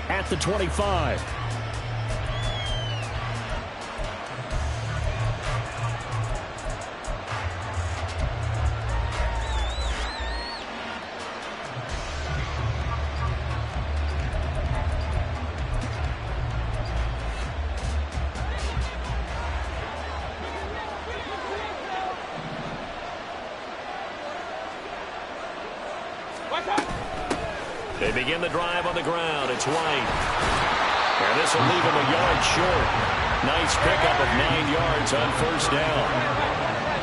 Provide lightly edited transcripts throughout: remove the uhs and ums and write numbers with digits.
at the 25. They begin the drive on the ground. It's White. And this will leave him a yard short. Nice pickup of 9 yards on first down.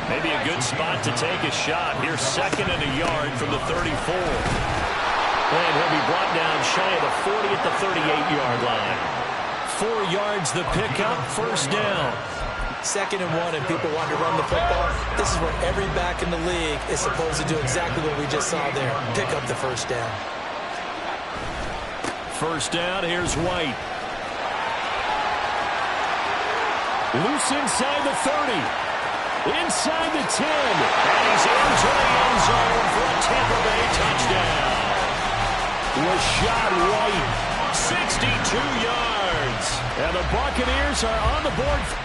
Maybe a good spot to take a shot. Here's 2nd and a yard from the 34. And he'll be brought down shy of the 40 at the 38-yard line. 4 yards the pickup, first down. 2nd and 1, and people want to run the football. This is where every back in the league is supposed to do exactly what we just saw there. Pick up the first down. First down, here's White. Loose inside the 30. Inside the 10. And he's into the end zone for a Tampa Bay touchdown. Rachaad White, 62 yards. And the Buccaneers are on the board.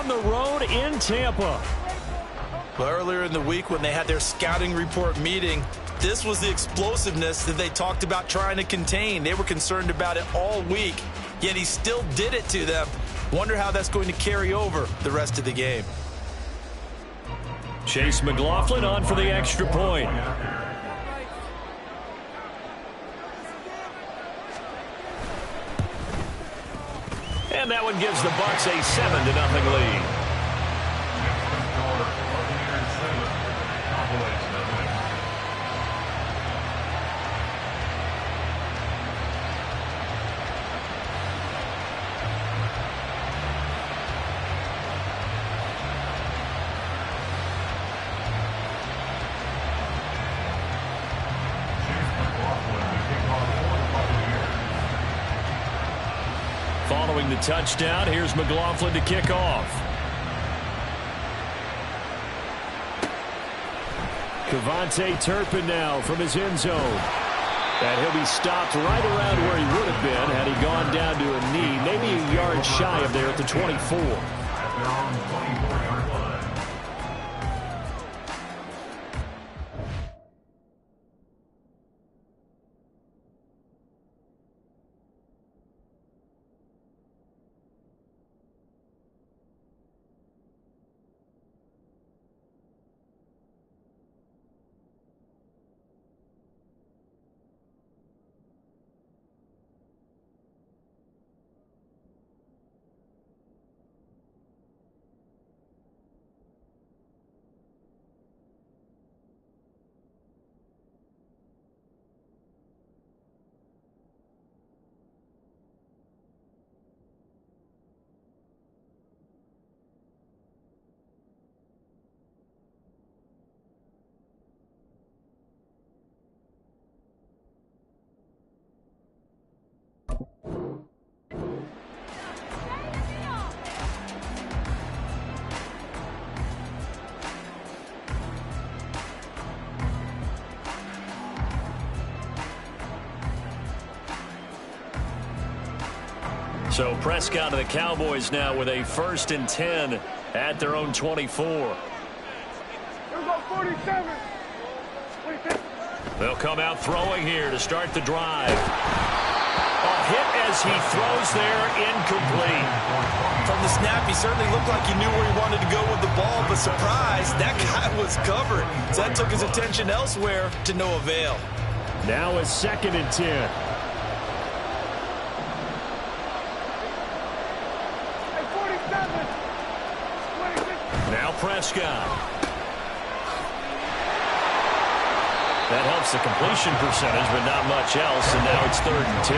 The road in Tampa. Well, earlier in the week when they had their scouting report meeting, this was the explosiveness that they talked about trying to contain. They were concerned about it all week, yet he still did it to them. Wonder how that's going to carry over the rest of the game. Chase McLaughlin on for the extra point. And that one gives the Bucs a 7-0 lead. Following the touchdown, here's McLaughlin to kick off. KaVontae Turpin now from his end zone. And he'll be stopped right around where he would have been had he gone down to a knee, maybe a yard shy of there at the 24. So Prescott and the Cowboys now with a 1st and 10 at their own 24. They'll come out throwing here to start the drive. A hit as he throws there, incomplete. From the snap, he certainly looked like he knew where he wanted to go with the ball, but surprise, that guy was covered. So that took his attention elsewhere to no avail. Now a 2nd and 10. Now Prescott. That helps the completion percentage, but not much else, and now it's 3rd and 10.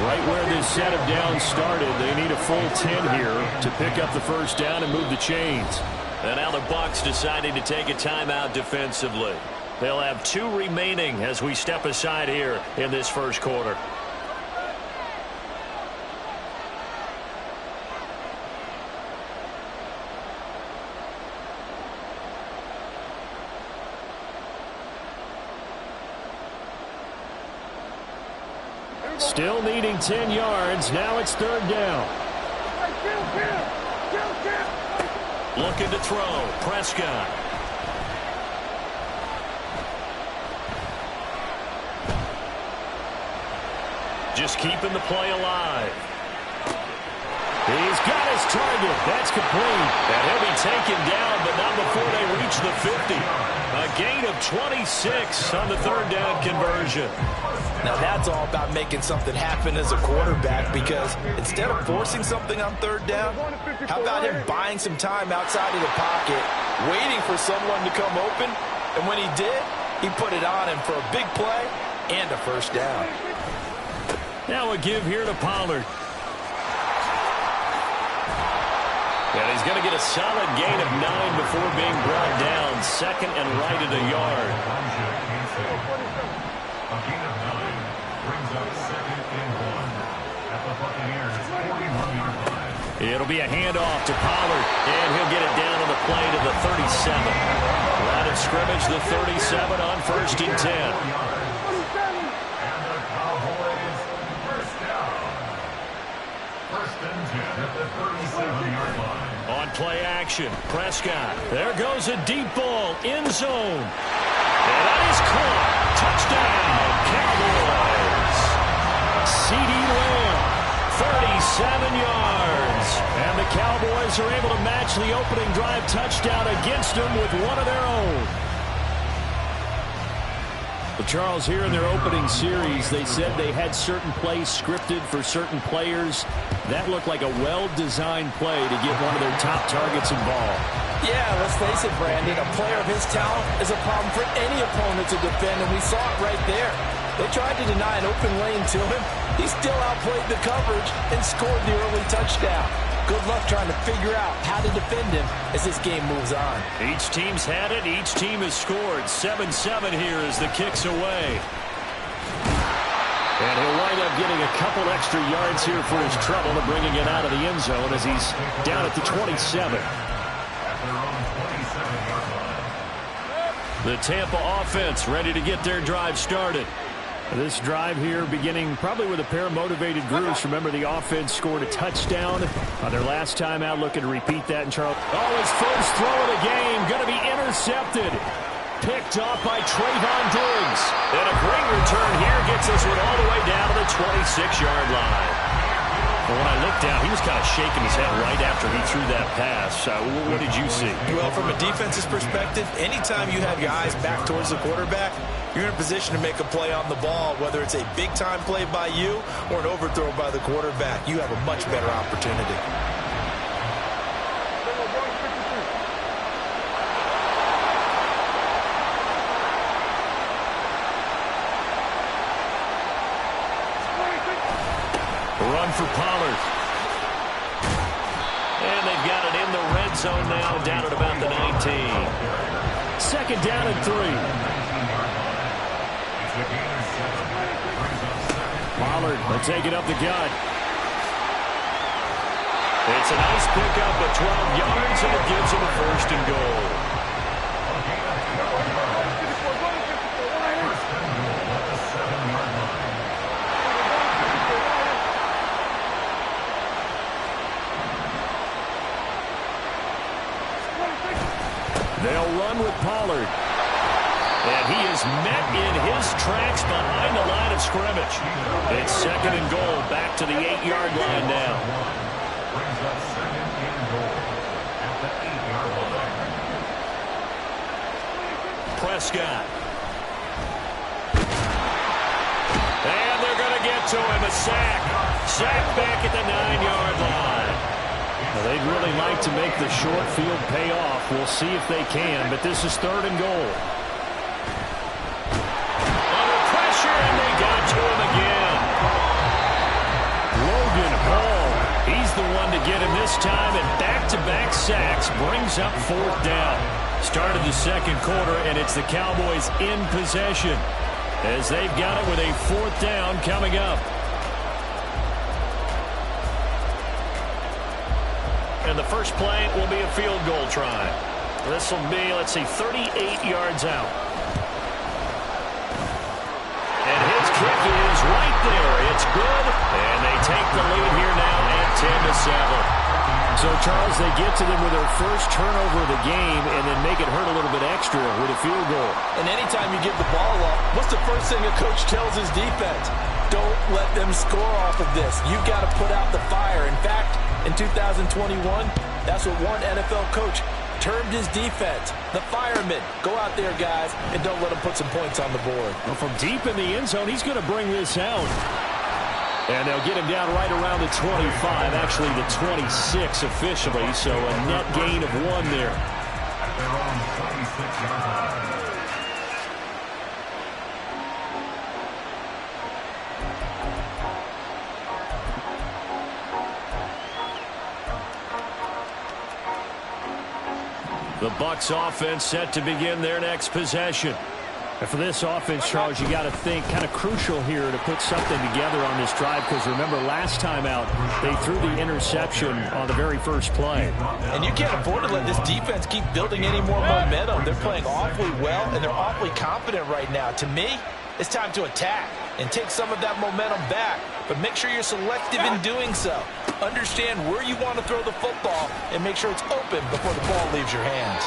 Right where this set of downs started, they need a full 10 here to pick up the 1st down and move the chains. And now the Bucs deciding to take a timeout defensively. They'll have 2 remaining as we step aside here in this 1st quarter. Still needing 10 yards. Now it's 3rd down. Looking to throw. Prescott. Just keeping the play alive. He's got his target. That's complete. And he'll be taken down, but not before they reach the 50. A gain of 26 on the 3rd down conversion. Now that's all about making something happen as a quarterback, because instead of forcing something on 3rd down, how about him buying some time outside of the pocket, waiting for someone to come open, and when he did, he put it on him for a big play and a 1st down. Now a give here to Pollard. And he's going to get a solid gain of 9 before being brought down. 2nd and right at a yard. A gain of 9 brings up 2nd and 1 at the Buccaneers' 41-yard line. It'll be a handoff to Pollard, and he'll get it down on the play to the 37. Line of scrimmage, the 37 on 1st and 10. And the Cowboys first down. 1st and 10 at the 37-yard line. On play action, Prescott. There goes a deep ball, end zone. And that is caught. Touchdown, Cowboys. CeeDee Lamb, 37 yards. And the Cowboys are able to match the opening drive touchdown against them with one of their own. Well, Charles, here in their opening series, they said they had certain plays scripted for certain players. That looked like a well-designed play to get one of their top targets involved. Yeah, let's face it, Brandon. A player of his talent is a problem for any opponent to defend, and we saw it right there. They tried to deny an open lane to him. He still outplayed the coverage and scored the early touchdown. Good luck trying to figure out how to defend him as this game moves on. Each team's had it. Each team has scored. 7-7 here as the kick's away. And he'll wind up getting a couple extra yards here for his trouble and bringing it out of the end zone as he's down at the 27. The Tampa offense ready to get their drive started. This drive here beginning probably with a pair of motivated groups. Remember, the offense scored a touchdown on their last time out. Looking to repeat that. And Charles, his first throw of the game going to be intercepted. Picked off by Trayvon Diggs. And a great return here gets us all the way down to the 26-yard line. But when I looked down, he was kind of shaking his head right after he threw that pass. What did you see? Well, from a defense's perspective, anytime you have your eyes back towards the quarterback, you're in a position to make a play on the ball, whether it's a big-time play by you or an overthrow by the quarterback. You have a much better opportunity. Run for Pollard. And they've got it in the red zone now, down at about the 19. 2nd down and 3. Pollard will take it up the gut. It's a nice pickup of 12 yards, and it gives him a 1st and goal. They'll run with Pollard. And he is met in his tracks behind the line of scrimmage. It's 2nd and goal, back to the 8-yard line now. Brings up 2nd and goal at the 8-yard line. Prescott. And they're going to get to him. A sack. Sack back at the 9-yard line. Well, they'd really like to make the short field pay off. We'll see if they can, but this is 3rd and goal. Under pressure, and they got to him again. Logan Hall, he's the one to get him this time, and back-to-back sacks brings up 4th down. Started the 2nd quarter, and it's the Cowboys in possession as they've got it with a 4th down coming up. And the first play will be a field goal try. This will be, let's see, 38 yards out. And his kick is right there. It's good. And they take the lead here now at 10-7. So, Charles, they get to them with their first turnover of the game and then make it hurt a little bit extra with a field goal. And anytime you give the ball up, what's the first thing a coach tells his defense? Don't let them score off of this. You've got to put out the fire. In fact, in 2021, that's what one NFL coach termed his defense, the firemen. Go out there, guys, and don't let them put some points on the board. Well, from deep in the end zone, he's going to bring this out. And they'll get him down right around the 25, actually the 26 officially, so a net gain of 1 there. At their own 26-yard line. The Bucs offense set to begin their next possession. And for this offense, Charles, you got to think kind of crucial here to put something together on this drive, because remember last time out they threw the interception on the very first play. And you can't afford to let this defense keep building any more momentum. They're playing awfully well, and they're awfully confident right now. To me, it's time to attack and take some of that momentum back, but make sure you're selective in doing so. Understand where you want to throw the football and make sure it's open before the ball leaves your hands.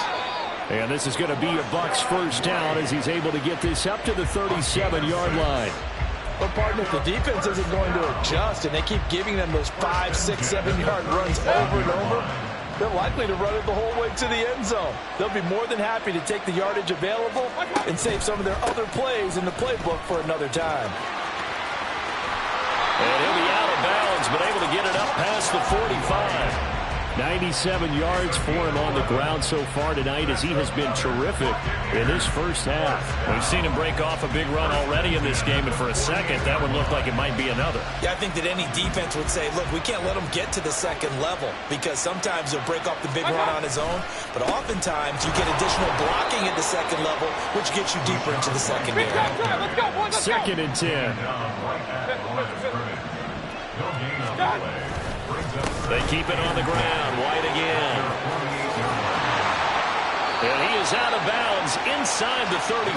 And this is going to be a Bucs first down as he's able to get this up to the 37-yard line. But, partner, if the defense isn't going to adjust and they keep giving them those 5, 6, 7-yard runs over and over, they're likely to run it the whole way to the end zone. They'll be more than happy to take the yardage available and save some of their other plays in the playbook for another time. And he'll be out of bounds, but able to get it up past the 45. 97 yards for him on the ground so far tonight as he has been terrific in his first half. We've seen him break off a big run already in this game, and for a second, that would look like it might be another. Yeah, I think that any defense would say, look, we can't let him get to the second level, because sometimes he'll break off the big run on his own, but oftentimes you get additional blocking at the second level, which gets you deeper into the secondary. 2nd and 10. They keep it on the ground. White again. And he is out of bounds inside the 35.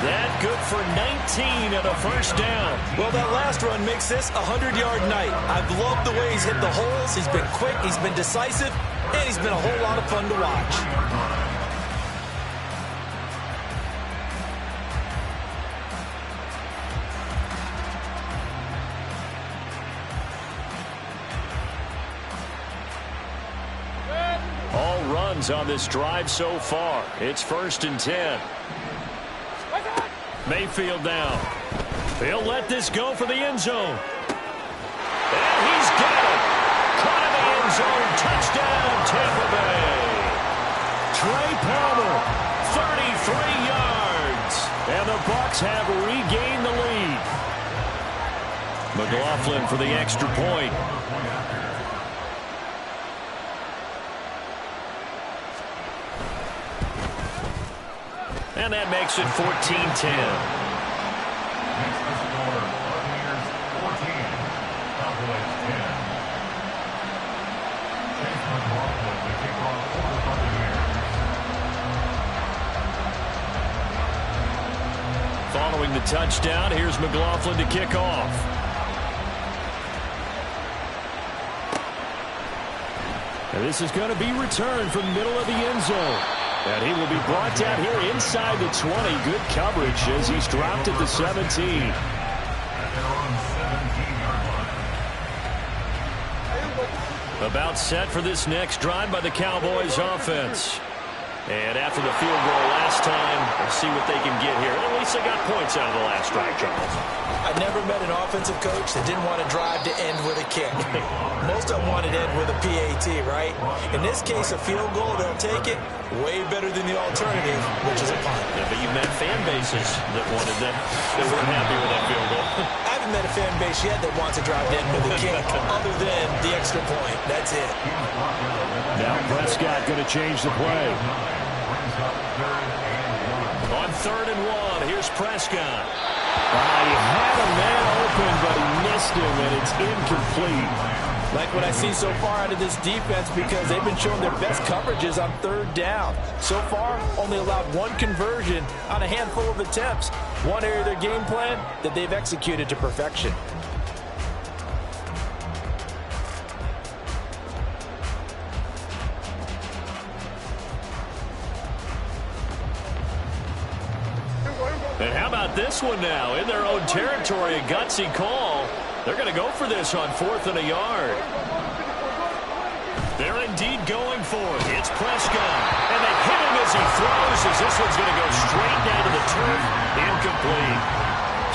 That good for 19 and a first down. Well, that last run makes this a 100-yard night. I've loved the way he's hit the holes. He's been quick, he's been decisive, and he's been a whole lot of fun to watch. On this drive so far. It's 1st and 10. Mayfield down. He'll let this go for the end zone. And he's got it. Caught in the end zone. Touchdown, Tampa Bay. Trey Palmer, 33 yards. And the Bucs have regained the lead. McLaughlin for the extra point. And that makes it 14-10. Makes the score, Buccaneers 14, Cowboys 10. Chase McLaughlin to kick off for the Buccaneers. Following the touchdown, here's McLaughlin to kick off. And this is going to be returned from the middle of the end zone. And he will be brought down here inside the 20. Good coverage as he's dropped at the 17. At their own 17-yard line. About set for this next drive by the Cowboys offense. And after the field goal last time, we'll see what they can get here. At least they got points out of the last drive, Charles. I never met an offensive coach that didn't want to drive to end with a kick. Most of them wanted to end with a PAT, right? In this case, a field goal, they'll take it. Way better than the alternative, which is a punt. Yeah, but you've met fan bases that wanted that. They weren't happy with that field goal. I haven't met a fan base yet that wants to drive to end with a kick other than the extra point. That's it. Now Prescott going to change the play. On 3rd and 1, here's Prescott. He had a man open, but he missed him, and it's incomplete. Like what I see so far out of this defense, because they've been showing their best coverages on 3rd down. So far, only allowed 1 conversion on a handful of attempts. One area of their game plan that they've executed to perfection. And how about this one now? In their own territory, a gutsy call. They're going to go for this on 4th and a yard. They're indeed going for it. It's Prescott. And they hit him as he throws, as this one's going to go straight down to the turf. Incomplete.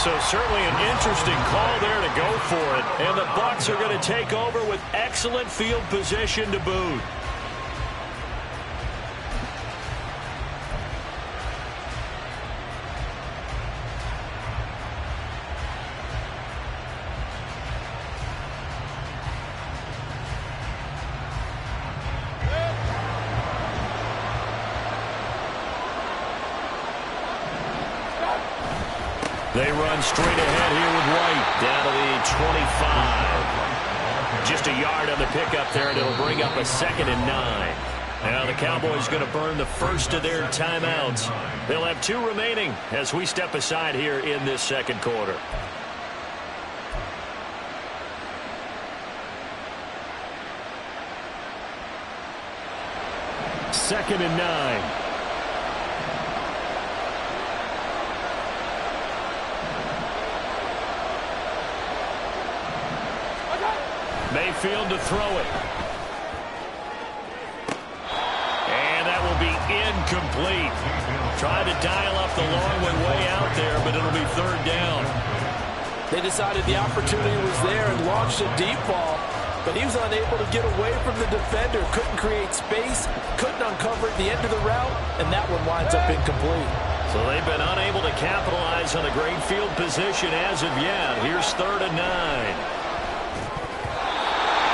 So certainly an interesting call there to go for it. And the Bucs are going to take over with excellent field position to boot. They run straight ahead here with White down to the 25. Just a yard on the pickup there, and it'll bring up a 2nd and 9. Now the Cowboys going to burn the first of their timeouts. They'll have 2 remaining as we step aside here in this 2nd quarter. Second and 9. Mayfield to throw it. And that will be incomplete. Tried to dial up the long one way out there, but it'll be 3rd down. They decided the opportunity was there and launched a deep ball, but he was unable to get away from the defender. Couldn't create space, couldn't uncover at the end of the route, and that one winds up incomplete. So they've been unable to capitalize on a great field position as of yet. Here's 3rd and 9.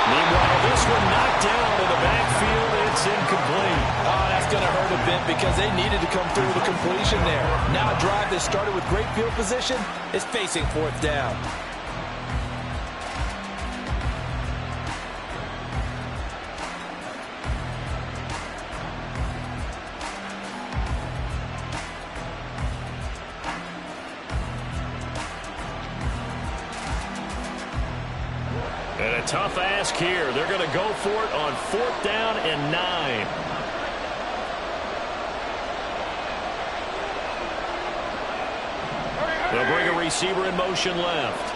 Meanwhile, this one knocked down in the backfield. It's incomplete. Oh, that's going to hurt a bit because they needed to come through with a completion there. Now a drive that started with great field position is facing 4th down. And a tough ask here. They're going to go for it on 4th down and 9. They'll bring a receiver in motion left.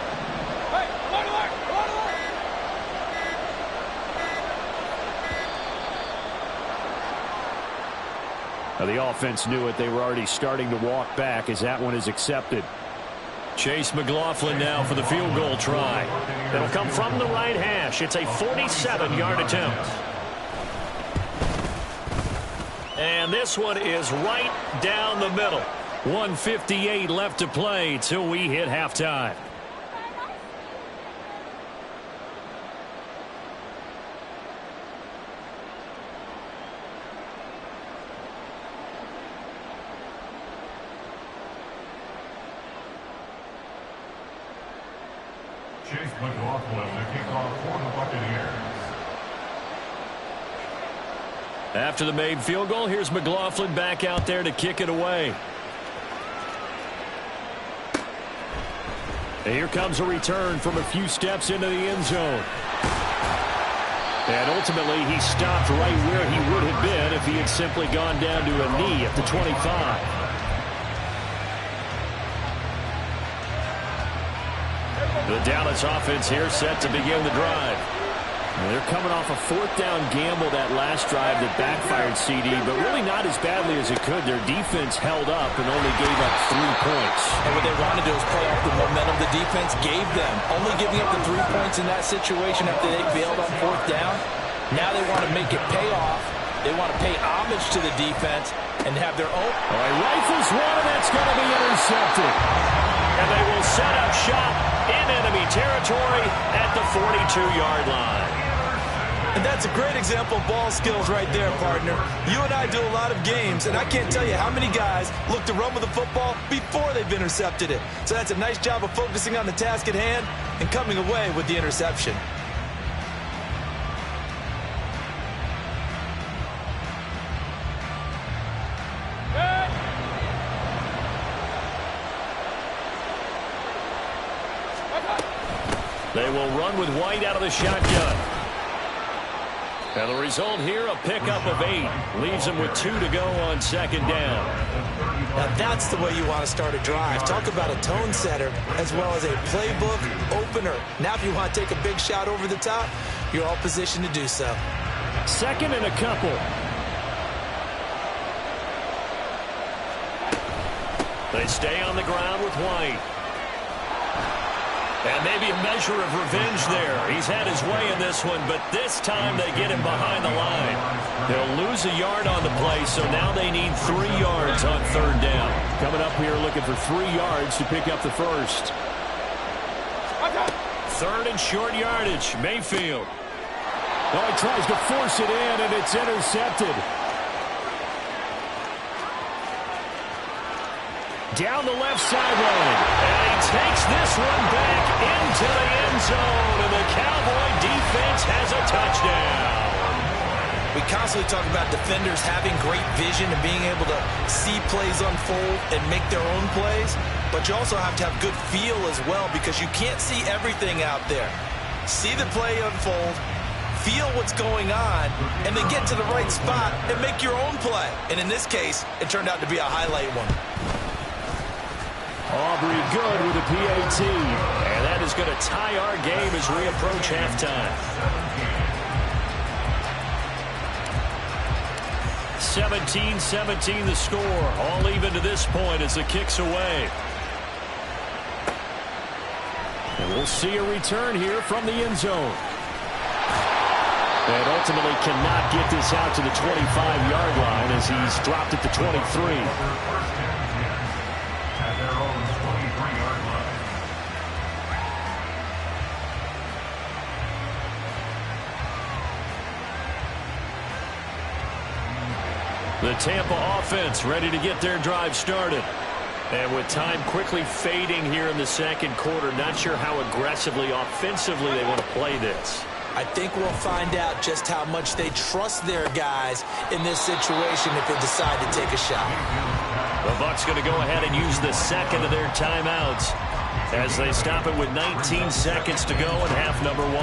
Now the offense knew it. They were already starting to walk back as that one is accepted. Chase McLaughlin now for the field goal try. It'll come from the right hash. It's a 47-yard attempt. And this one is right down the middle. 1:58 left to play till we hit halftime. Chase McLaughlin, the kickoff for the Buccaneers. After the made field goal, here's McLaughlin back out there to kick it away. And here comes a return from a few steps into the end zone. And ultimately, he stopped right where he would have been if he had simply gone down to a knee at the 25. The Dallas offense here set to begin the drive. They're coming off a fourth-down gamble that last drive that backfired, CD, but really not as badly as it could. Their defense held up and only gave up 3 points. And what they wanted to do was play off the momentum the defense gave them. Only giving up the 3 points in that situation after they bailed on fourth down. Now they want to make it pay off. They want to pay homage to the defense and have their own. All right, rifles one, and that's going to be intercepted. And they will set up shop in enemy territory at the 42-yard line. And that's a great example of ball skills right there, partner. You and I do a lot of games, and I can't tell you how many guys look to run with the football before they've intercepted it. So that's a nice job of focusing on the task at hand and coming away with the interception. They will run with White out of the shotgun. And the result here, a pickup of 8. Leaves them with 2 to go on second down. Now that's the way you want to start a drive. Talk about a tone setter as well as a playbook opener. Now if you want to take a big shot over the top, you're all positioned to do so. Second and a couple. They stay on the ground with White. And maybe a measure of revenge there. He's had his way in this one, but this time they get him behind the line. They'll lose a yard on the play, so now they need 3 yards on third down. Coming up here looking for 3 yards to pick up the first. Third and short yardage, Mayfield. Oh, he tries to force it in, and it's intercepted. Down the left sideline. And he takes this one back into the end zone. And the Cowboy defense has a touchdown. We constantly talk about defenders having great vision and being able to see plays unfold and make their own plays. But you also have to have good feel as well because you can't see everything out there. See the play unfold, feel what's going on, and then get to the right spot and make your own play. And in this case, it turned out to be a highlight one. Aubrey good with a PAT. And that is going to tie our game as we approach halftime. 17-17 the score. All even to this point as the kick's away. And we'll see a return here from the end zone. And ultimately cannot get this out to the 25-yard line as he's dropped at the 23. The Tampa offense ready to get their drive started. And with time quickly fading here in the second quarter, not sure how aggressively, offensively they want to play this. I think we'll find out just how much they trust their guys in this situation if they decide to take a shot. The Bucs going to go ahead and use the second of their timeouts as they stop it with 19 seconds to go in half number 1.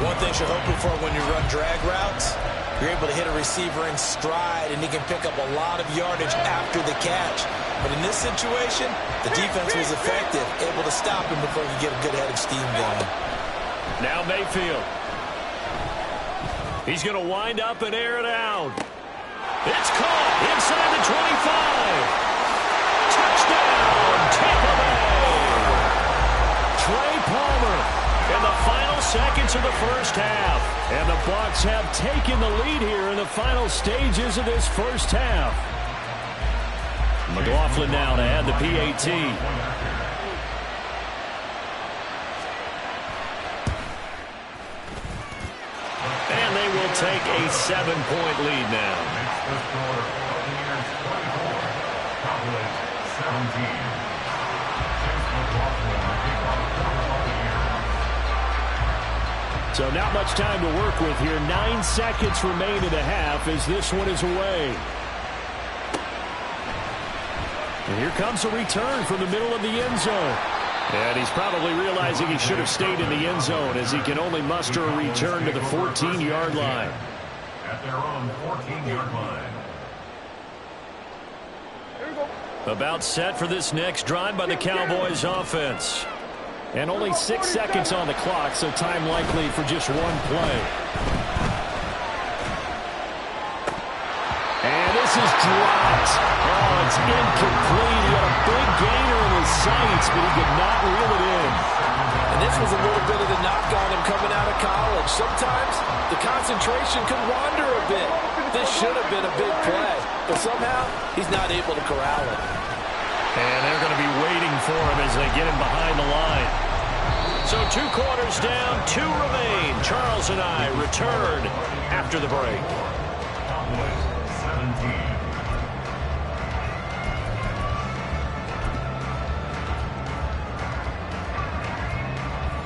One thing you're hoping for when you run drag routes, you're able to hit a receiver in stride, and he can pick up a lot of yardage after the catch. But in this situation, the defense was effective, able to stop him before he could get a good head of steam going. Now Mayfield. He's going to wind up and air it out. It's caught inside the 25. Touchdown, Tampa Bay. Trey Palmer in the final seconds of the first half. And the Bucs have taken the lead here in the final stages of this first half. McLaughlin now to add the PAT. And they will take a 7-point lead now. So not much time to work with here. 9 seconds remain in the half as this one is away. And here comes a return from the middle of the end zone. And he's probably realizing he should have stayed in the end zone as he can only muster a return to the 14-yard line. at their own 14-yard line. About set for this next drive by the Cowboys offense. And only 6 seconds on the clock, so time likely for just one play. And this is dropped. Oh, it's incomplete. He had a big gainer in his sights, but he could not reel it in. And this was a little bit of the knock on him coming out of college. Sometimes the concentration could wander a bit. This should have been a big play, but somehow he's not able to corral it. And they're going to be waiting for him as they get him behind the line. So 2 quarters down, 2 remain. Charles and I return after the break. Cowboys 17.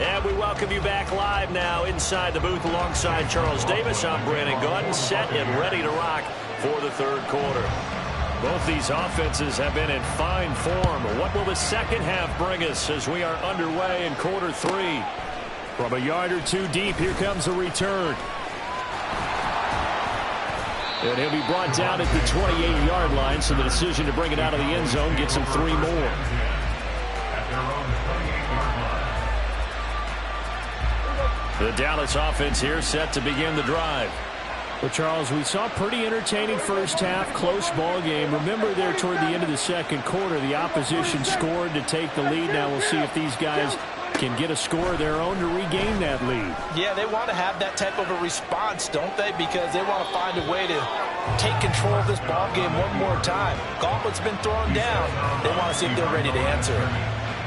And we welcome you back live now inside the booth alongside Charles Davis. I'm Brandon Gaudin, set and ready to rock for the third quarter. Both these offenses have been in fine form. What will the second half bring us as we are underway in quarter 3? From a yard or 2 deep, here comes a return. And he'll be brought down at the 28-yard line, so the decision to bring it out of the end zone gets him 3 more. At their own 28-yard line. The Dallas offense here set to begin the drive. Well, Charles, we saw a pretty entertaining first half, close ball game. Remember there toward the end of the second quarter, the opposition scored to take the lead. Now we'll see if these guys can get a score of their own to regain that lead. Yeah, they want to have that type of a response, don't they? Because they want to find a way to take control of this ball game one more time. Gauntlet's been thrown down. They want to see if they're ready to answer it.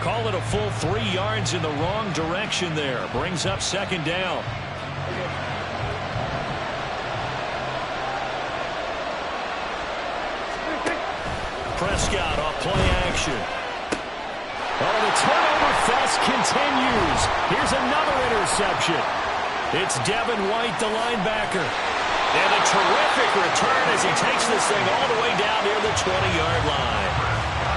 Call it a full 3 yards in the wrong direction there. Brings up second down. Prescott off play action. Oh, the turnover fest continues. Here's another interception. It's Devin White, the linebacker. And a terrific return as he takes this thing all the way down near the 20-yard line.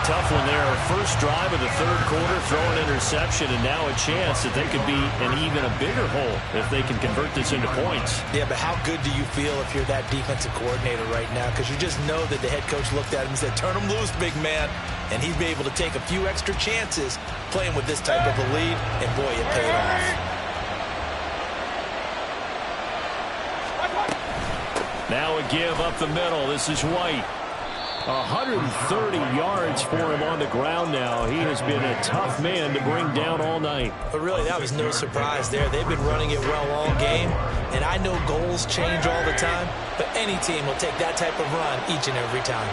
Tough one there. First drive of the third quarter, throw an interception, and now a chance that they could be in even a bigger hole if they can convert this into points. Yeah, but how good do you feel if you're that defensive coordinator right now? Because you just know that the head coach looked at him and said, turn him loose, big man. And he'd be able to take a few extra chances playing with this type of a lead, and boy, it paid off. Now a give up the middle. This is White. 130 yards for him on the ground now. He has been a tough man to bring down all night. But really, that was no surprise there. They've been running it well all game, and I know goals change all the time, but any team will take that type of run each and every time.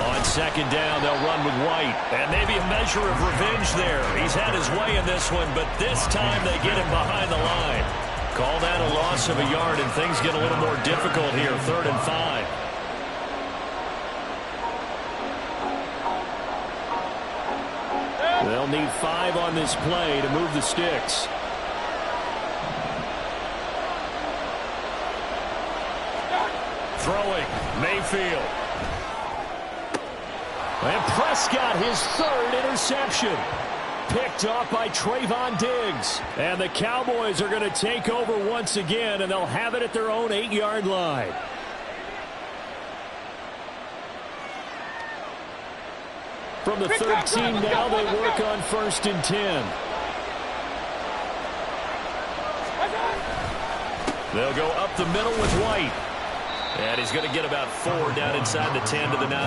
On second down, they'll run with White. And maybe a measure of revenge there. He's had his way in this one, but this time they get him behind the line. Call that a loss of a yard, and things get a little more difficult here. 3rd and 5. They'll need 5 on this play to move the sticks. Throwing, Mayfield. And Prescott, his 3rd interception. Picked off by Trayvon Diggs. And the Cowboys are going to take over once again, and they'll have it at their own 8-yard line. From the 13 now, they work on 1st and 10. They'll go up the middle with White. And he's going to get about 4 down inside the 10 to the 9.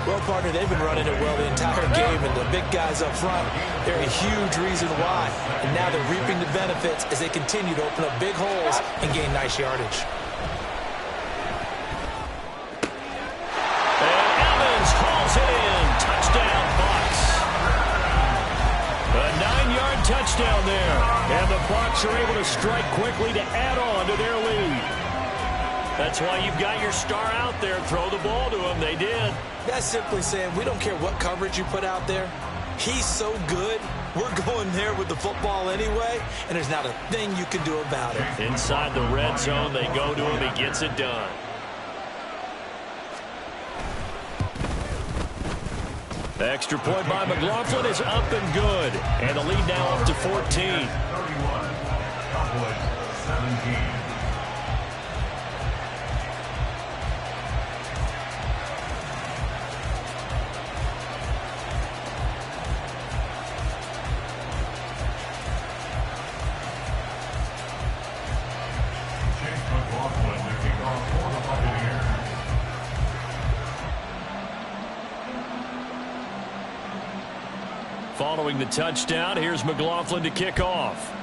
Well, partner, they've been running it well the entire game, and the big guys up front, they're a huge reason why. And now they're reaping the benefits as they continue to open up big holes and gain nice yardage. And Evans hauls it in. Touchdown, Bucs. A 9-yard touchdown there. And the Bucs are able to strike quickly to add on to their lead. That's why you've got your star out there. Throw the ball to him. They did. That's simply saying we don't care what coverage you put out there. He's so good, we're going there with the football anyway, and there's not a thing you can do about it. Inside the red zone, they go to him. He gets it done. The extra point by McLaughlin is up and good. And the lead now up to 14. 31. Cowboys 17. Following the touchdown, here's McLaughlin to kick off.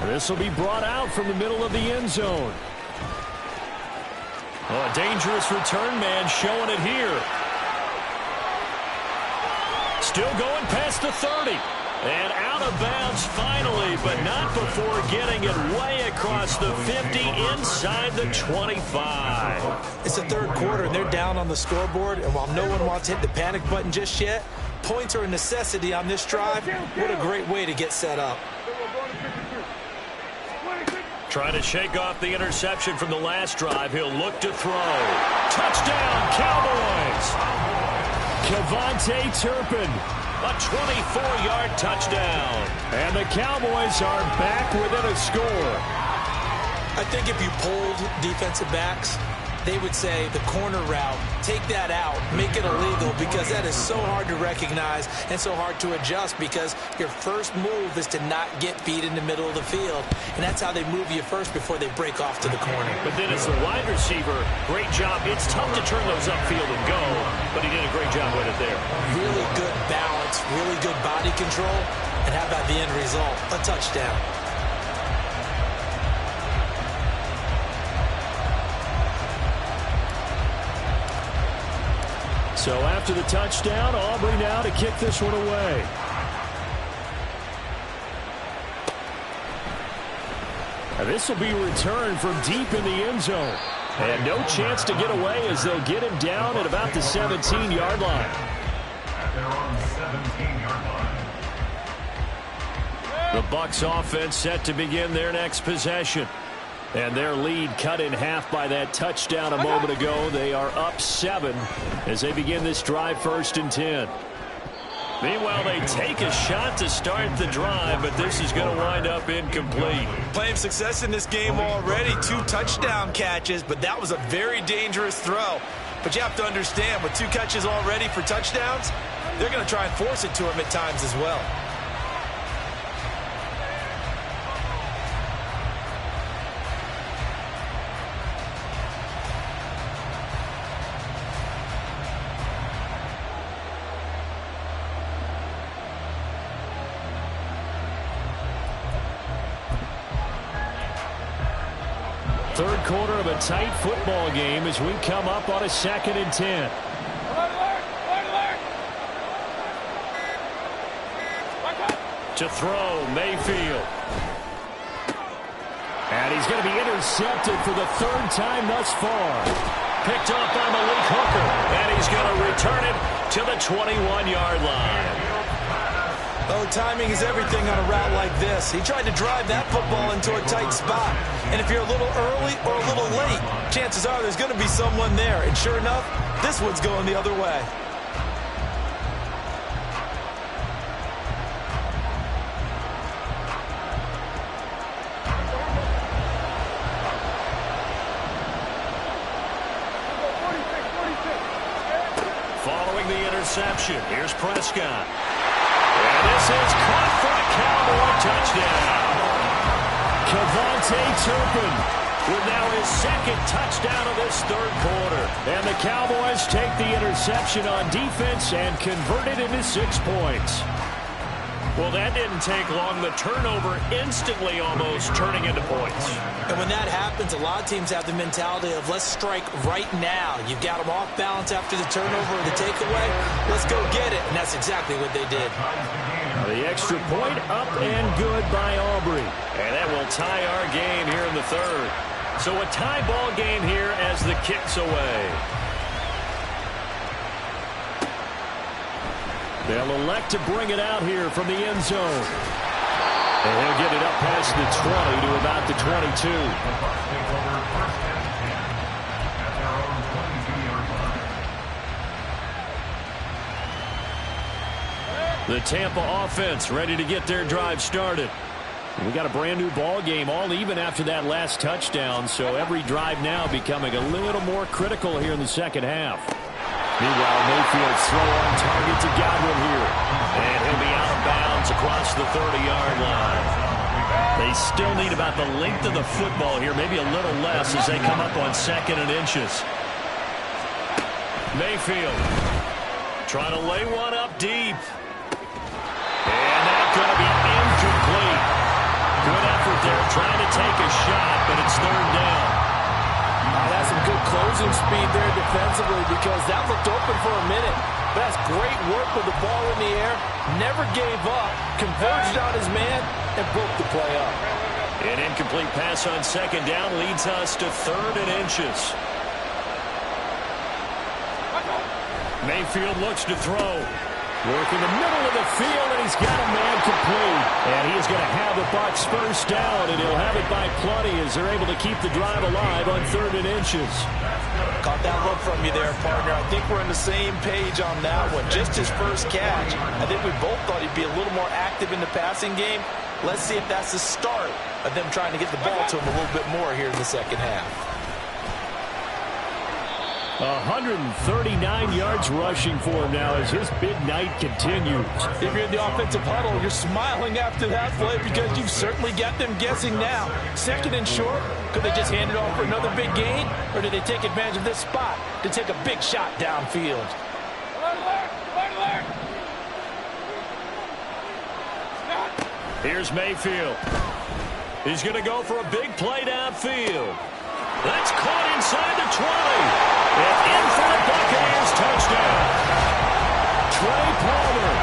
This will be brought out from the middle of the end zone. Oh, a dangerous return man showing it here. Still going past the 30. And out of bounds finally, but not before getting it way across the 50 inside the 25. It's the third quarter, and they're down on the scoreboard. And while no one wants to hit the panic button just yet, points are a necessity on this drive. What a great way to get set up. Trying to shake off the interception from the last drive. He'll look to throw. Touchdown, Cowboys! KaVontae Turpin, a 24-yard touchdown. And the Cowboys are back within a score. I think if you polled defensive backs, they would say the corner route, take that out, make it illegal, because that is so hard to recognize and so hard to adjust, because your first move is to not get beat in the middle of the field, and that's how they move you first before they break off to the corner. But then as a wide receiver, great job. It's tough to turn those upfield and go, but he did a great job with it there. Really good balance, really good body control, and how about the end result? A touchdown. So after the touchdown, Aubrey now to kick this one away. And this will be returned from deep in the end zone. And no chance to get away as they'll get him down at about the 17-yard line. At their own 17-yard line. The Bucs offense set to begin their next possession. And their lead cut in half by that touchdown a moment ago. They are up 7 as they begin this drive, 1st and 10. Meanwhile, they take a shot to start the drive, but this is going to wind up incomplete. Playing success in this game already. 2 touchdown catches, but that was a very dangerous throw. But you have to understand, with 2 catches already for touchdowns, they're going to try and force it to him at times as well. Third quarter of a tight football game as we come up on a 2nd and 10. To throw, Mayfield. And he's going to be intercepted for the 3rd time thus far. Picked up by Malik Hooker, and he's going to return it to the 21-yard line. Oh, timing is everything on a route like this. He tried to drive that football into a tight spot. And if you're a little early or a little late, chances are there's going to be someone there. And sure enough, this one's going the other way. Following the interception, here's Prescott. And this is caught for a Cowboy touchdown. KaVontae Turpin with now his 2nd touchdown of this 3rd quarter. And the Cowboys take the interception on defense and convert it into 6 points. Well, that didn't take long. The turnover instantly almost turning into points. And when that happens, a lot of teams have the mentality of let's strike right now. You've got them off balance after the turnover or the takeaway. Let's go get it. And that's exactly what they did. The extra point up and good by Aubrey. And that will tie our game here in the 3rd. So a tie ball game here as the kick's away. They'll elect to bring it out here from the end zone. And he'll get it up past the 20 to about the 22. The Bucs take over 1st and 10 at their own 22-yard line. The Tampa offense ready to get their drive started. We got a brand new ball game, all even after that last touchdown, so every drive now becoming a little more critical here in the 2nd half. Meanwhile, Mayfield's throw on target to Godwin here. And he'll be out of bounds across the 30-yard line. They still need about the length of the football here, maybe a little less as they come up on 2nd and inches. Mayfield trying to lay one up deep. And that's going to be incomplete. Good effort there, trying to take a shot, but it's third down. That's some good closing speed there defensively because that looked open for a minute. But that's great work with the ball in the air. Never gave up, converged on his man, and broke the play up. An incomplete pass on second down leads us to 3rd and inches. Mayfield looks to throw. Work in the middle of the field, and he's got a man complete. And he is going to have the Bucs first down, and he'll have it by plenty as they're able to keep the drive alive on 3rd and inches. Caught that look from you there, partner. I think we're on the same page on that one. Just his first catch. I think we both thought he'd be a little more active in the passing game. Let's see if that's the start of them trying to get the ball to him a little bit more here in the second half. 139 yards rushing for him now as his big night continues. If you're in the offensive huddle, you're smiling after that play because you've certainly got them guessing now. 2nd and short, could they just hand it off for another big gain? Or did they take advantage of this spot to take a big shot downfield? Here's Mayfield. He's going to go for a big play downfield. That's caught inside the 20. And in for the Buccaneers touchdown. Trey Palmer,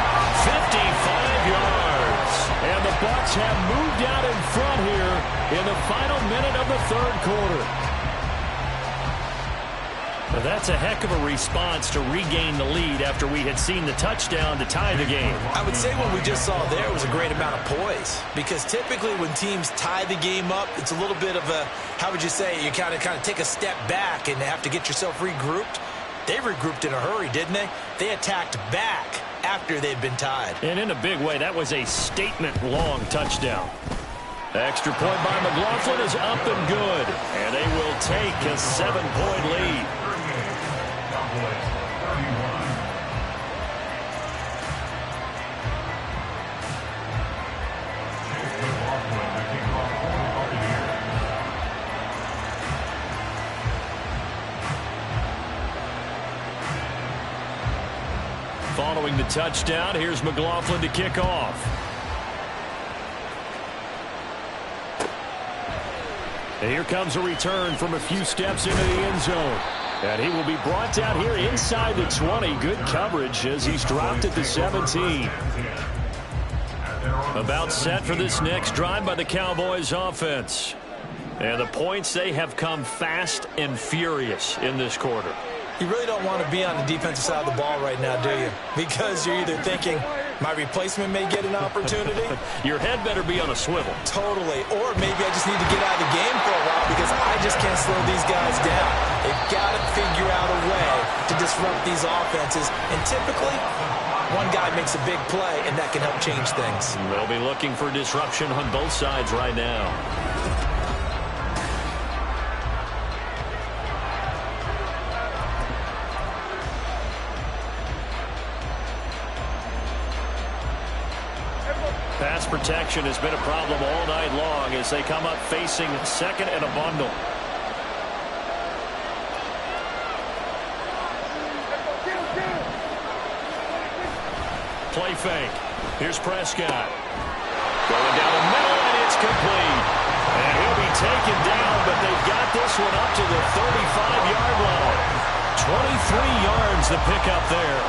55 yards. And the Bucs have moved out in front here in the final minute of the 3rd quarter. Well, that's a heck of a response to regain the lead after we had seen the touchdown to tie the game. I would say what we just saw there was a great amount of poise because typically when teams tie the game up, it's a little bit of a, how would you say, you kind of take a step back and have to get yourself regrouped. They regrouped in a hurry, didn't they? They attacked back after they'd been tied. And in a big way, that was a statement-long touchdown. Extra point by McLaughlin is up and good. And they will take a 7-point lead. Following the touchdown, here's McLaughlin to kick off. And here comes a return from a few steps into the end zone. And he will be brought down here inside the 20. Good coverage as he's dropped at the 17. About set for this next drive by the Cowboys offense. And the points, they have come fast and furious in this quarter. You really don't want to be on the defensive side of the ball right now, do you? Because you're either thinking, my replacement may get an opportunity. Your head better be on a swivel. Totally. Or maybe I just need to get out of the game for a while because I just can't slow these guys down. They've got to figure out a way to disrupt these offenses. And typically, one guy makes a big play, and that can help change things. They'll be looking for disruption on both sides right now. Pass protection has been a problem all night long as they come up facing 2nd and a bundle. Play fake. Here's Prescott. Going down the middle, and it's complete. And he'll be taken down, but they've got this one up to the 35-yard line. 23 yards the pickup there.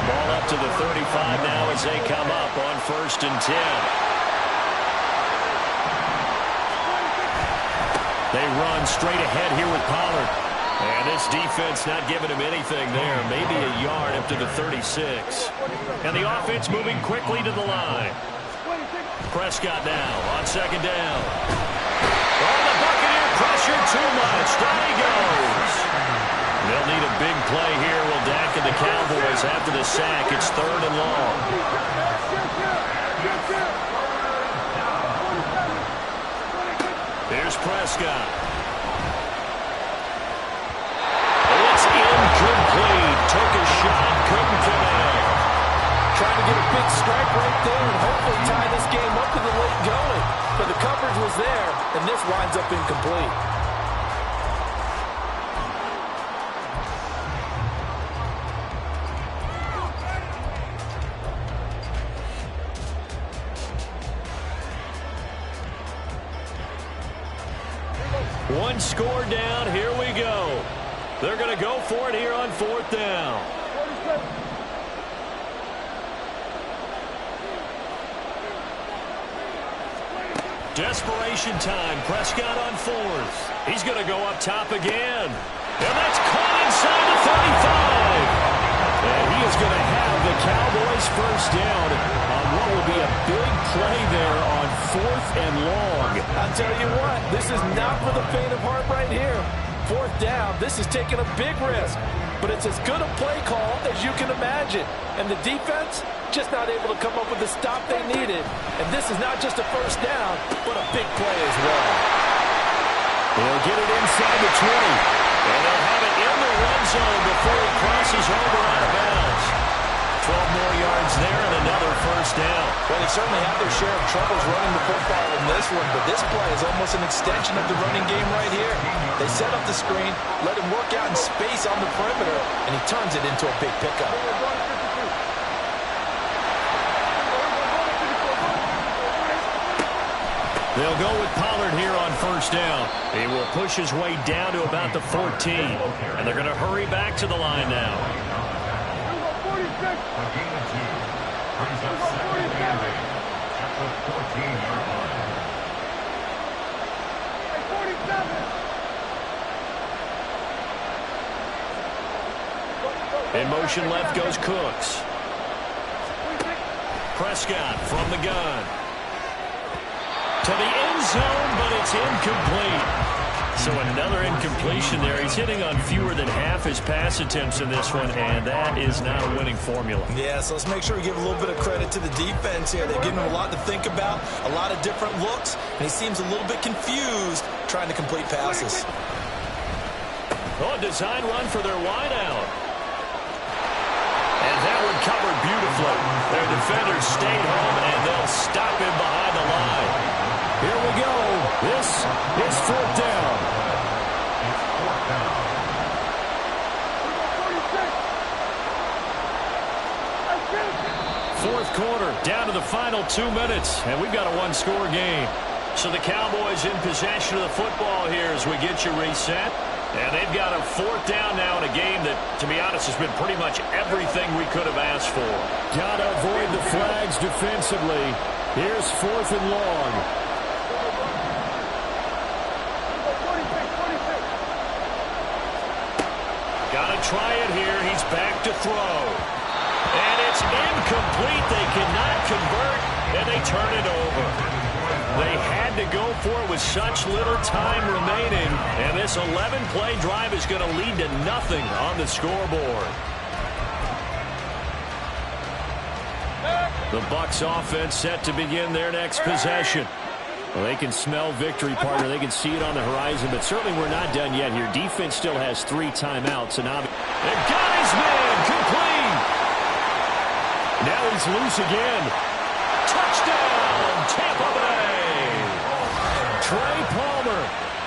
Ball up to the 35 now as they come up on 1st and 10. They run straight ahead here with Pollard. And this defense not giving him anything there. Maybe a yard up to the 36. And the offense moving quickly to the line. Prescott now on 2nd down. Oh, the Buccaneer pressure too much. Down he goes. They'll need a big play here. Will Dak and the Cowboys after the sack. It's 3rd and long. Here's Prescott. It's incomplete. Took a shot. Couldn't connect. Trying to get a big strike right there and hopefully tie this game up to the late going. But the coverage was there, and this winds up incomplete. One score down. Here we go. They're going to go for it here on 4th down. Desperation time. Prescott on 4th. He's going to go up top again. And that's caught inside the 35. And he is going to have the Cowboys first down on what will be a big play there on 4th and long. I'll tell you what, this is not for the faint of heart right here. 4th down, this is taking a big risk. But it's as good a play call as you can imagine. And the defense just not able to come up with the stop they needed. And this is not just a first down, but a big play as well. They'll get it inside the 20. And they'll have it in the red zone before he crosses over out of bounds. 12 more yards there and another first down. Well, they certainly have their share of troubles running the football in this one, but this play is almost an extension of the running game right here. They set up the screen, let him work out in space on the perimeter, and he turns it into a big pickup. They'll go with Pollard here on first down. He will push his way down to about the 14. And they're going to hurry back to the line now. A gain of 2. Brings up 2nd and 8 at the 14-yard line. In motion left goes Cooks. Prescott from the gun. To the end zone, but it's incomplete. So another incompletion there. He's hitting on fewer than half his pass attempts in this one, and that is not a winning formula. Yeah, so let's make sure we give a little bit of credit to the defense here. They've given him a lot to think about, a lot of different looks, and he seems a little bit confused trying to complete passes. Oh, a design run for their wideout. And that one covered beautifully. Their defenders stayed home, and they'll stop him behind the line. Here we go. This is 4th down. It's 4th down. Fourth quarter, down to the final 2 minutes, and we've got a one-score game. So the Cowboys in possession of the football here as we get you reset. And they've got a 4th down now in a game that, to be honest, has been pretty much everything we could have asked for. Got to avoid the flags defensively. Here's 4th and long. Got to try it here. He's back to throw. And it's incomplete. They cannot convert, and they turn it over. They had to go for it with such little time remaining, and this 11-play drive is going to lead to nothing on the scoreboard. The Bucs offense set to begin their next possession. Well, they can smell victory, partner. They can see it on the horizon, but certainly we're not done yet here. Defense still has 3 timeouts, and now they've got his man complete. Now he's loose again. Touchdown, Tampa Bay. Trey Palmer,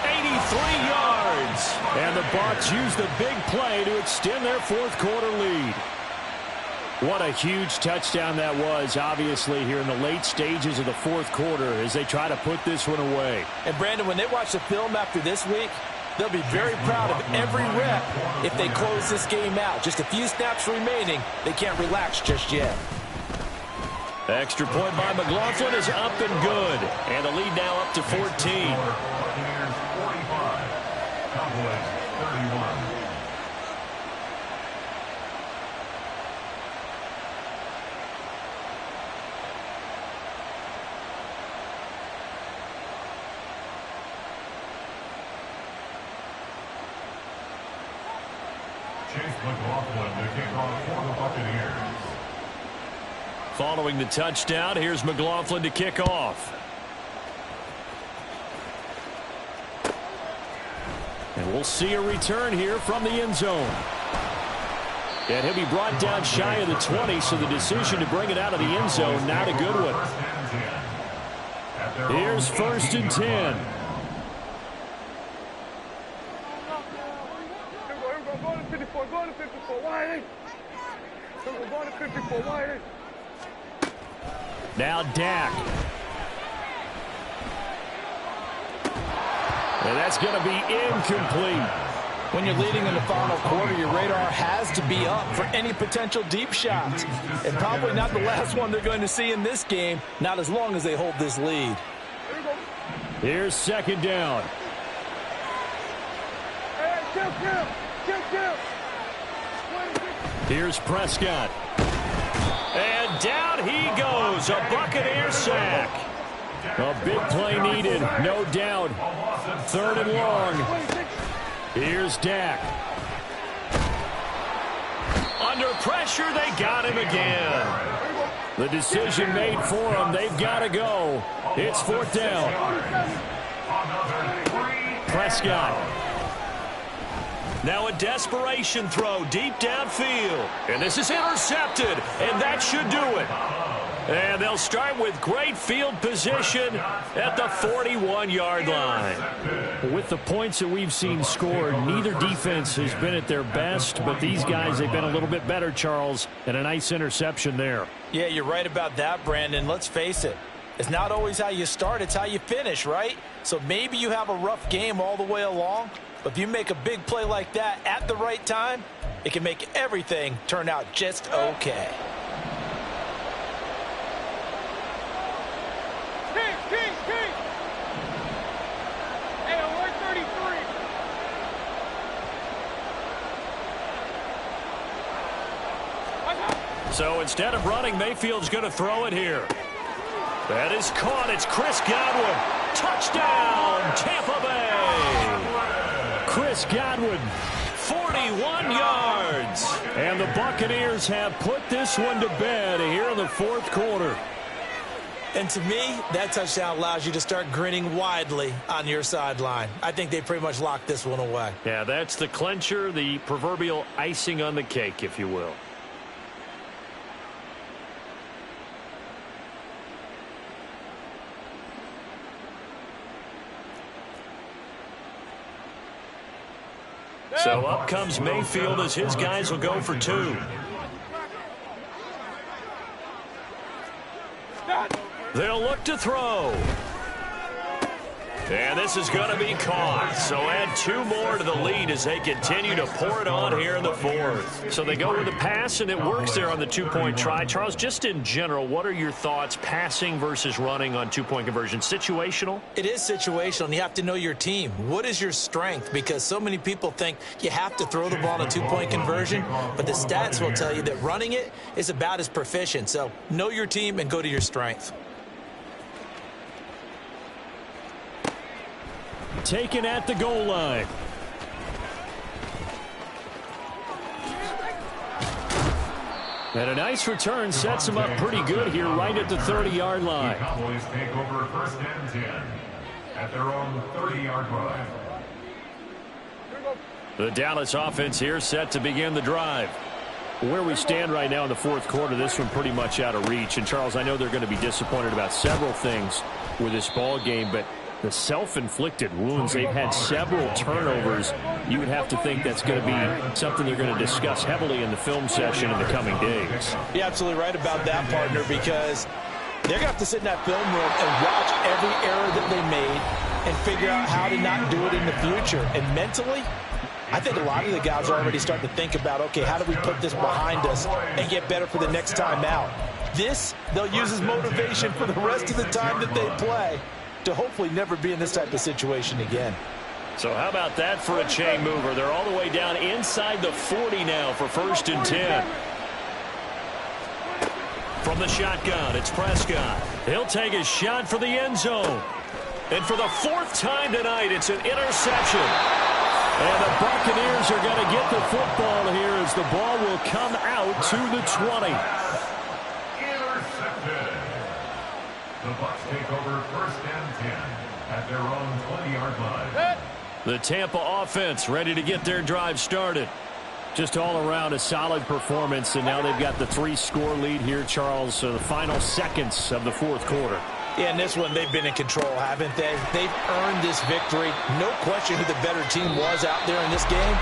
83 yards. And the Bucs use the big play to extend their fourth quarter lead. What a huge touchdown that was, obviously, here in the late stages of the fourth quarter as they try to put this one away. And, Brandon, when they watch the film after this week, they'll be very proud of every rep if they close this game out. Just a few snaps remaining. They can't relax just yet. Extra point by McLaughlin is up and good. And the lead now up to 14. Buccaneers 45, Cowboys 31. Chase McLaughlin to kick off for the Buccaneers. Following the touchdown, here's McLaughlin to kick off. And we'll see a return here from the end zone. And he'll be brought down shy of the 20, so the decision to bring it out of the end zone, not a good one. Here's 1st and 10. Go to 54, go to 54, wide. Go to 54, wide. Now Dak. And that's going to be incomplete. When you're leading in the final quarter, your radar has to be up for any potential deep shots. And probably not the last one they're going to see in this game, not as long as they hold this lead. Here's second down. Here's Prescott. And down he goes. A Buccaneer sack. A big play needed, no doubt. Third and long. Here's Dak. Under pressure, they got him again. The decision made for them. They've got to go. It's fourth down. Prescott. Now a desperation throw deep downfield. And this is intercepted. And that should do it. And they'll start with great field position at the 41-yard line. With the points that we've seen scored, neither defense has been at their best, but these guys, they've been a little bit better, Charles, and a nice interception there. Yeah, you're right about that, Brandon. Let's face it. It's not always how you start, it's how you finish, right? So maybe you have a rough game all the way along, but if you make a big play like that at the right time, it can make everything turn out just okay. So instead of running, Mayfield's going to throw it here. That is caught. It's Chris Godwin. Touchdown, Tampa Bay. Chris Godwin, 41 yards. And the Buccaneers have put this one to bed here in the fourth quarter. And to me, that touchdown allows you to start grinning widely on your sideline. I think they pretty much locked this one away. Yeah, that's the clincher, the proverbial icing on the cake, if you will. So up comes Mayfield as his guys will go for two. They'll look to throw. And this is going to be caught. So add two more to the lead as they continue to pour it on here in the fourth. So they go with the pass, and it works there on the two-point try. Charles, just in general, what are your thoughts passing versus running on two-point conversion? Situational? It is situational, and you have to know your team. What is your strength? Because so many people think you have to throw the ball in a two-point conversion, but the stats will tell you that running it is about as proficient. So know your team and go to your strength. Taken at the goal line. And a nice return sets him up pretty good here right at the 30-yard line. The Cowboys take over first and 10 at their own 30-yard line. The Dallas offense here set to begin the drive. Where we stand right now in the fourth quarter, this one pretty much out of reach. And, Charles, I know they're going to be disappointed about several things with this ball game, but the self-inflicted wounds, they've had several turnovers. You would have to think that's going to be something they're going to discuss heavily in the film session in the coming days. You're absolutely right about that, partner, because they're going to have to sit in that film room and watch every error that they made and figure out how to not do it in the future. And mentally, I think a lot of the guys are already starting to think about, okay, how do we put this behind us and get better for the next time out? This, they'll use as motivation for the rest of the time that they play to hopefully never be in this type of situation again. So how about that for a chain mover? They're all the way down inside the 40 now for first and 10. From the shotgun, it's Prescott. He'll take a shot for the end zone. And for the fourth time tonight, it's an interception. And the Buccaneers are going to get the football here as the ball will come out to the 20. Intercepted. The Bucs take over first and 10 at their own 20-yard line. The Tampa offense ready to get their drive started. Just all around a solid performance, and now they've got the 3-score lead here, Charles. So the final seconds of the fourth quarter. Yeah, in this one, they've been in control, haven't they? They've earned this victory. No question who the better team was out there in this game.